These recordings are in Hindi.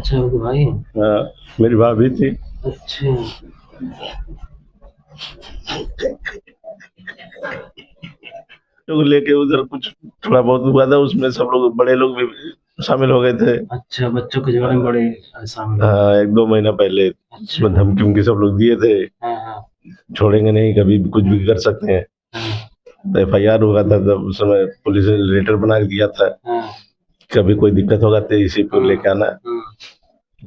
अच्छा उनके भाई। हाँ, मेरी भाभी थी। अच्छा। तो लेके उधर कुछ थोड़ा बहुत हुआ था, उसमें सब लोग बड़े लोग भी शामिल हो गए थे। अच्छा, बच्चों के झगड़े में बड़े शामिल हो गए। हाँ, 1-2 महीना पहले अच्छा। उसमें धमकी उमकी सब लोग दिए थे, हाँ, हाँ। छोड़ेंगे नहीं, कभी भी कुछ भी कर सकते हैं। हाँ, तो एफआईआर हुआ था, तब उस समय पुलिस ने लेटर बना के दिया था, हाँ, कभी कोई दिक्कत होगा तो इसी को हाँ, लेके आना। हाँ,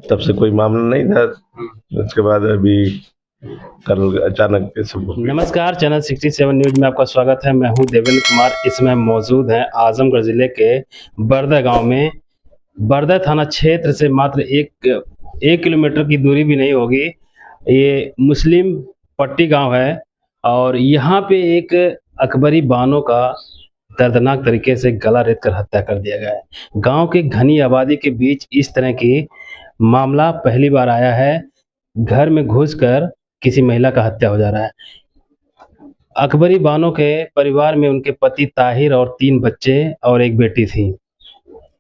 तब से कोई मामला नहीं था। हाँ। उसके बाद अभी कल अचानक ये सब हो गया। नमस्कार, चैनल 67 न्यूज में आपका स्वागत है। मैं हूं देवेंद्र कुमार। इस समय मौजूद हैं आजमगढ़ जिले के बरदा गांव में। बरदा थाना क्षेत्र से मात्र एक किलोमीटर की दूरी भी नहीं होगी। ये मुस्लिम पट्टी गांव है और यहाँ पे एक अकबरी बानो का दर्दनाक तरीके से गला रेत कर हत्या कर दिया गया है। गांव के घनी आबादी के बीच इस तरह की मामला पहली बार आया है। घर में घुसकर किसी महिला का हत्या हो जा रहा है। अकबरी बानो के परिवार में उनके पति ताहिर और 3 बच्चे और एक बेटी थी।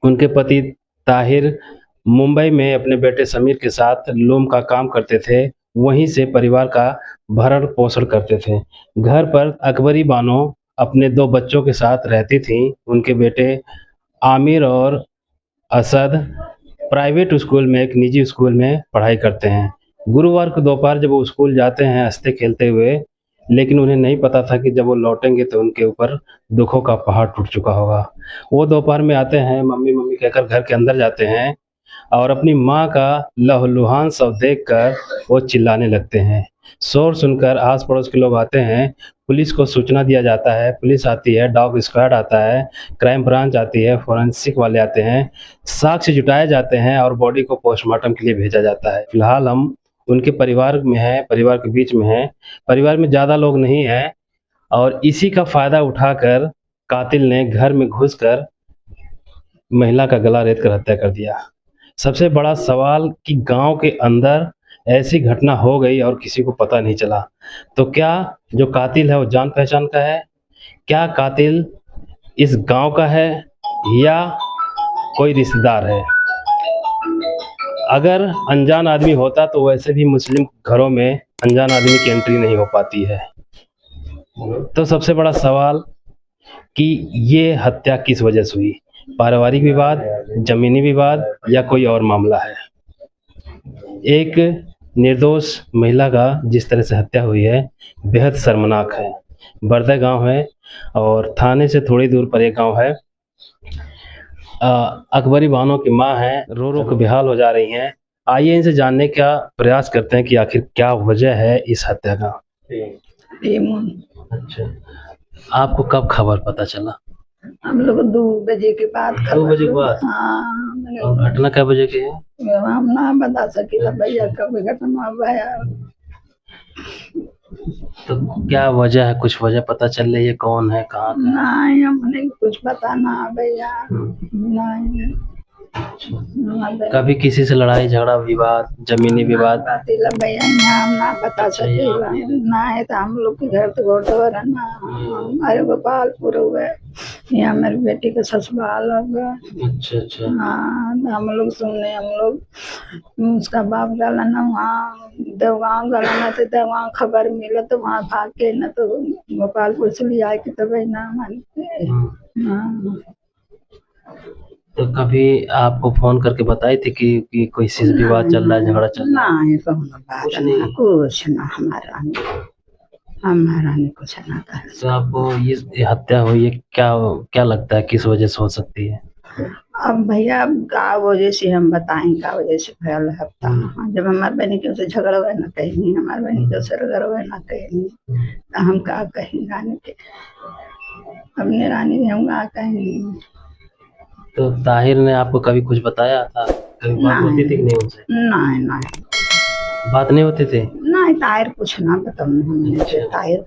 उनके पति ताहिर मुंबई में अपने बेटे समीर के साथ लोम का काम करते थे। वहीं से परिवार का भरण पोषण करते थे। घर पर अकबरी बानो अपने 2 बच्चों के साथ रहती थीं। उनके बेटे आमिर और असद प्राइवेट स्कूल में, एक निजी स्कूल में पढ़ाई करते हैं। गुरुवार को दोपहर जब वो स्कूल जाते हैं हंसते खेलते हुए, लेकिन उन्हें नहीं पता था कि जब वो लौटेंगे तो उनके ऊपर दुखों का पहाड़ टूट चुका होगा। वो दोपहर में आते हैं, मम्मी मम्मी कहकर घर के अंदर जाते हैं और अपनी माँ का लहूलुहान शव देखकर वो चिल्लाने लगते हैं। शोर सुनकर आस पड़ोस के लोग आते हैं। पुलिस को सूचना दिया जाता है। पुलिस आती है, डॉग स्क्वाड आता है, क्राइम ब्रांच आती है, फोरेंसिक वाले आते हैं। साक्ष्य जुटाए जाते हैं और बॉडी को पोस्टमार्टम के लिए भेजा जाता है। फिलहाल हम उनके परिवार में हैं, परिवार के बीच में हैं। परिवार में ज़्यादा लोग नहीं हैं और इसी का फ़ायदा उठाकर कातिल ने घर में घुसकर महिला का गला रेत कर हत्या कर दिया। सबसे बड़ा सवाल कि गांव के अंदर ऐसी घटना हो गई और किसी को पता नहीं चला। तो क्या जो कातिल है वो जान पहचान का है? क्या कातिल इस गांव का है या कोई रिश्तेदार है? अगर अनजान आदमी होता तो वैसे भी मुस्लिम घरों में अनजान आदमी की एंट्री नहीं हो पाती है। तो सबसे बड़ा सवाल कि ये हत्या किस वजह से हुई? पारिवारिक विवाद, जमीनी विवाद या कोई और मामला है? एक निर्दोष महिला का जिस तरह से हत्या हुई है, बेहद शर्मनाक है। बरदा गांव है और थाने से थोड़ी दूर पर एक गांव है। अकबरी बानो की माँ है, रो रो के बेहाल हो जा रही हैं। आइए इनसे जानने का प्रयास करते हैं कि आखिर क्या वजह है इस हत्या का। अच्छा, आपको कब खबर पता चला? हम लोग 2 बजे के बाद 2 बजे के बाद? हाँ, और घटना कै बजे की है? हम ना बता सकीला भैया कब घटना भया। तो क्या वजह है? कुछ वजह पता चल रही है? कौन है, कहाँ का है? नहीं हमने कुछ पता ना भैया। नहीं कभी किसी से लड़ाई झगड़ा विवाद, जमीनी विवाद? बतीला भैया यहाँ हम ना बता सकीला। ना है तो हम लोग के घर तो गोरदोर है ना, हमारे गोपालपुर हुए, यहाँ मेरी बेटी का ससुराल होगा। अच्छा अच्छा। हाँ तो हम लोग सुनने, हम लोग उसका बाप गला ना वहाँ देवगांव गला ना, तो देवगांव खबर मिला तो वहाँ भाग के ना तो गोपालपुर से ले आए कि तब ना मानते। हाँ तो कभी आपको फोन करके बताई थी कि कोई चीज विवाद चल रहा है, झगड़ा चल रहा है? नहीं कहूँ बात ना, कुछ ना हमारा नहीं कुछ ना कर। तो आपको ये हत्या हुई है, क्या लगता है किस वजह से हो सकती है? अब भैया का वजह से हम बताएं का वजह से फैल हफ्ता। जब हमारे बहनी के उसे झगड़ा हुआ ना कहीं नहीं, हमारे बहनी के उसे रगड़ हुआ ना कहीं नहीं, तो हम का कहीं रानी के, अपने रानी के हम का कहीं। तो ताहिर ने आपको कभी कुछ बताया था? कभी बात होती थी कि नहीं उनसे? नहीं बात नहीं होती थी? नहीं ताहिर कुछ ना बताऊँ हमने। ताहिर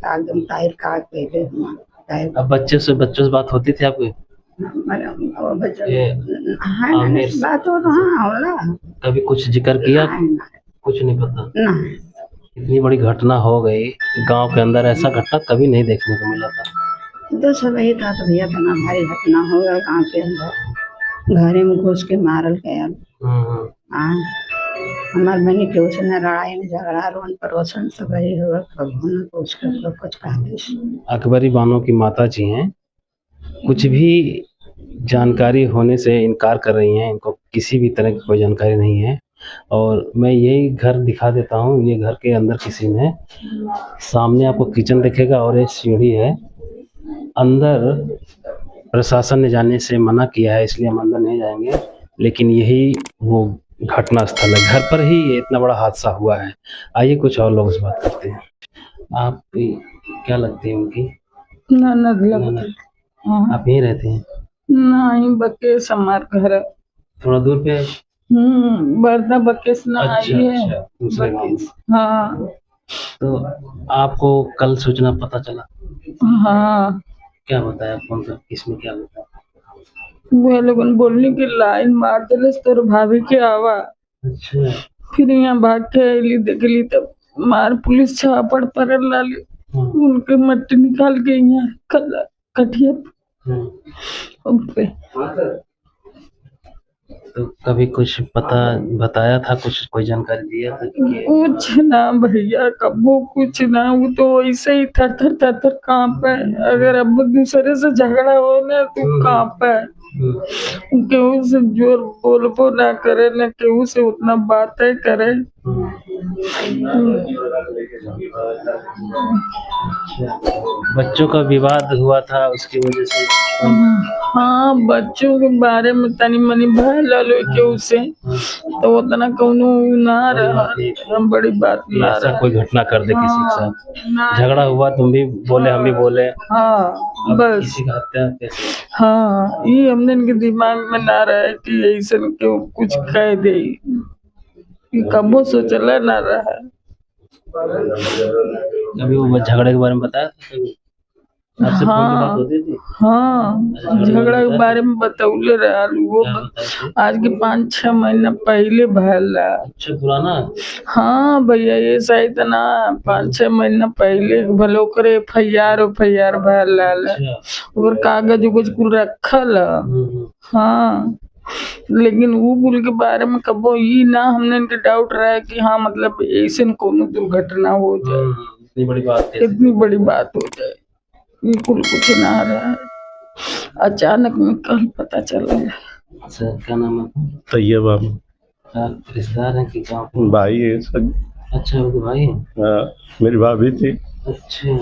का पहले ताहिर। अब बच्चों से बात होती थी आपकी? बात हो तो हाँ होला। कभी कुछ जिक्र किया? कुछ नहीं पता। नहीं इतनी बड़ी घटना हो गई गांव के अंदर, ऐसा घटना कभी नहीं देखने को मिला था। तो सब यही था तो भैया इतना भारी घटना हो गया गाँव के अंदर, घरे में घुस के मारल गया हाँ हमारे बहनी के उसने लड़ाई में झगड़ा रोन पड़ोसन सब यही होगा कब न पूछ कर तो कुछ कहते अकबरी बानो की माता जी हैं, कुछ भी जानकारी होने से इनकार कर रही हैं। इनको किसी भी तरह की कोई जानकारी नहीं है। और मैं यही घर दिखा देता हूँ। ये घर के अंदर किसी ने, सामने आपको किचन दिखेगा और एक सीढ़ी है। अंदर प्रशासन ने जाने से मना किया है, इसलिए हम अंदर नहीं जाएंगे। लेकिन यही वो घटना स्थल है। घर पर ही ये इतना बड़ा हादसा हुआ है। आइए कुछ और लोगों से बात करते हैं। आप क्या लगती है उनकी? ननद लगते। ननद। हाँ आप यहीं रहते हैं? नहीं बकेश हमार घर है। थोड़ा दूर पे? बरदा बकेश ना अच्छा आई है। अच्छा, दूसरे गाँव में। हाँ तो आपको कल सूचना पता चला? हाँ क्या बताया? कौन सा, किसमें क्या बताया? वो लोगन बोलने की लाइन मार दिले तोर भाभी के आवा। अच्छा। फिर यहाँ भाग के अली देखली तब मार पुलिस छापड़ पर लाली। उनके मट्टी निकाल के यहाँ कटिया पे। तो कभी कुछ पता बताया था, कुछ कोई जानकारी दिया था कि कुछ ना भैया, कबो कुछ ना। वो तो ऐसे ही थर थर थर थर कांपे। अगर अब दूसरे से झगड़ा हो ना तो कांपे। केहू से जोर बोलबो ना करे, ना केहू से उतना बातें करे। बच्चों का विवाद हुआ था, उसकी वजह से? हाँ बच्चों के बारे में तनी मनी भला लो केहू से, तो उतना कौनो ना रहा। बड़ी बात ना ऐसा रहा। कोई घटना कर दे किसी के साथ, झगड़ा हुआ, तुम भी बोले हम भी बोले, हाँ अब बस। किसी का हत्या कैसे? हाँ ये हमने इनके दिमाग में ना रहा कि ऐसा क्यों कुछ कह दे। ये कबो सोचला ना रहा। कभी वो झगड़े के बारे में बताया था कभी? आपसे फोन पे बात होती थी? हाँ झगड़ा के बारे में बतौले रहा वो। क्या बताया थे? आज के 5-6 महीना पहले भैल रहा। अच्छा, पुराना? हाँ भैया ये शायद ना 5-6 महीना पहले भलो करे FIR भैल रहा। अच्छा। और कागज उगज कुल रखल। हाँ लेकिन वो कुल के बारे में कबो ये ना हमने इनके डाउट रहा है कि हाँ मतलब ऐसे कोनो दुर्घटना हो जाए, इतनी बड़ी बात है। इतनी बड़ी बात हो जाए, ये कुल कुछ ना रहा है। अचानक में कल पता चला। अच्छा, क्या नाम है? तैयब हम आप रिश्तेदार हैं कि क्या? भाई है सब। अच्छा, वो भाई हैं? हाँ, मेरी भाभी थी। अच्छा।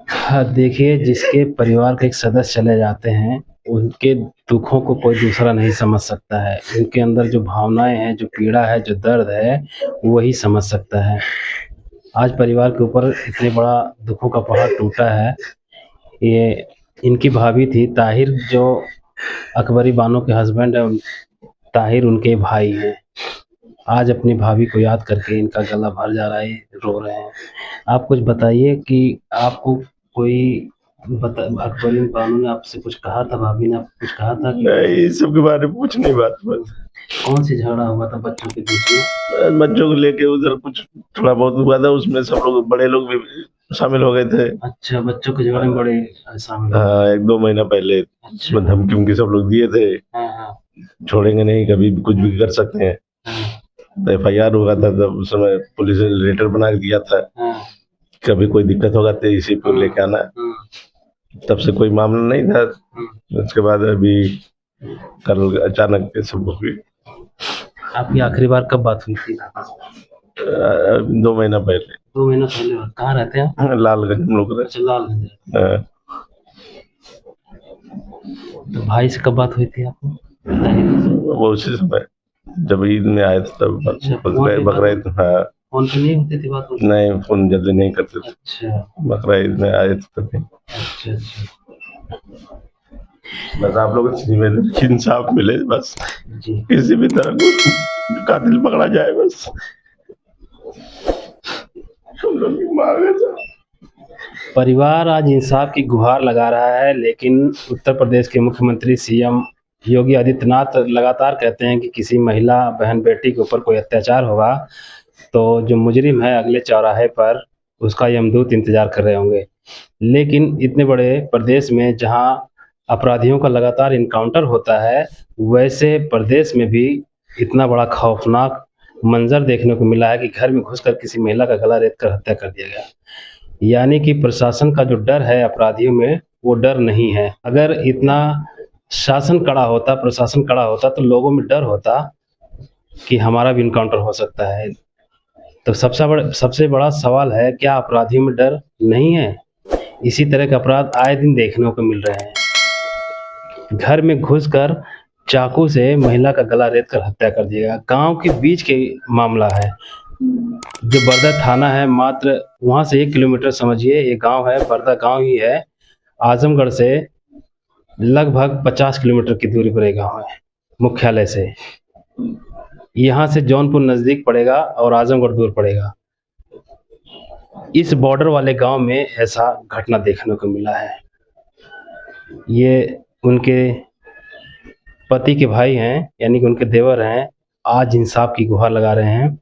हाँ, देखिए, जिसके परिवार के एक सदस्य चले जाते हैं, उनके दुखों को कोई दूसरा नहीं समझ सकता है। उनके अंदर जो भावनाएं हैं, जो पीड़ा है, जो दर्द है, वही समझ सकता है। आज परिवार के ऊपर इतने बड़ा दुखों का पहाड़ टूटा है। ये इनकी भाभी थी ताहिर, जो अकबरी बानो के हस्बैंड है। ताहिर उनके भाई हैं। आज अपनी भाभी को याद करके इनका गला भर जा रहा है, रो रहे हैं। आप कुछ बताइए कि आपको कोई अकबरी बानो ने आपसे कुछ कहा था, भाभी ने आपको कुछ कहा था कि? नहीं, इस सब के बारे में कुछ नहीं बात बस। कौन सी झगड़ा हुआ था बच्चों के बीच में? बच्चों को लेके उधर कुछ थोड़ा बहुत हुआ था, उसमें सब लोग बड़े लोग भी शामिल हो गए थे। अच्छा, बच्चों के झगड़े में बड़े शामिल? हाँ 1-2 महीना पहले। उसमें धमकी उमकी सब लोग दिए थे, छोड़ेंगे नहीं, कभी भी कुछ भी कर सकते हैं। तो FIR हुआ था, तब उस समय पुलिस ने लेटर बना के दिया था, कभी कोई दिक्कत होगा तो इसी को लेके आना। तब से कोई मामला नहीं था। उसके बाद अभी कल अचानक सब हो गई। आपकी आखिरी बार कब बात हुई थी? 2 महीना पहले। 2 महीना पहले? कहाँ रहते हैं? लालगंज हम लोग। अच्छा, लालगंज। हाँ। तो भाई से कब बात हुई थी आपको? वो उसी समय जब ईद में आए थे तब। अच्छा, बकरीद। हाँ फोन पे नहीं होती थी बात? नहीं, फोन जल्दी नहीं करते थे। अच्छा। बकरीद में आए थे तभी। अच्छा अच्छा। बस आप लोग से इंसाफ मिले बस, जी। किसी भी तरह को कातिल पकड़ा जाए बस, हम लोग की मांग है। परिवार आज इंसाफ की गुहार लगा रहा है, लेकिन उत्तर प्रदेश के मुख्यमंत्री CM योगी आदित्यनाथ लगातार कहते हैं कि किसी महिला बहन बेटी के ऊपर कोई अत्याचार होगा तो जो मुजरिम है अगले चौराहे पर उसका यमदूत इंतजार कर रहे होंगे। लेकिन इतने बड़े प्रदेश में जहां अपराधियों का लगातार इनकाउंटर होता है, वैसे प्रदेश में भी इतना बड़ा खौफनाक मंजर देखने को मिला है कि घर में घुसकर किसी महिला का गला रेत कर हत्या कर दिया गया। यानी कि प्रशासन का जो डर है अपराधियों में, वो डर नहीं है। अगर इतना शासन कड़ा होता, प्रशासन कड़ा होता, तो लोगों में डर होता कि हमारा भी इनकाउंटर हो सकता है। तो सबसे बड़ा सवाल है, क्या अपराधियों में डर नहीं है? इसी तरह के अपराध आए दिन देखने को मिल रहे हैं। घर में घुसकर चाकू से महिला का गला रेत कर हत्या कर दिया गया। गांव के बीच के मामला है। जो बरदा थाना है, मात्र वहां से 1 किलोमीटर समझिए, ये गांव है, बरदा गांव ही है। आजमगढ़ से लगभग 50 किलोमीटर की दूरी पर ये गांव है मुख्यालय से। यहाँ से जौनपुर नज़दीक पड़ेगा और आजमगढ़ दूर पड़ेगा। इस बॉर्डर वाले गांव में ऐसा घटना देखने को मिला है। ये उनके पति के भाई हैं, यानी कि उनके देवर हैं, आज इंसाफ की गुहार लगा रहे हैं।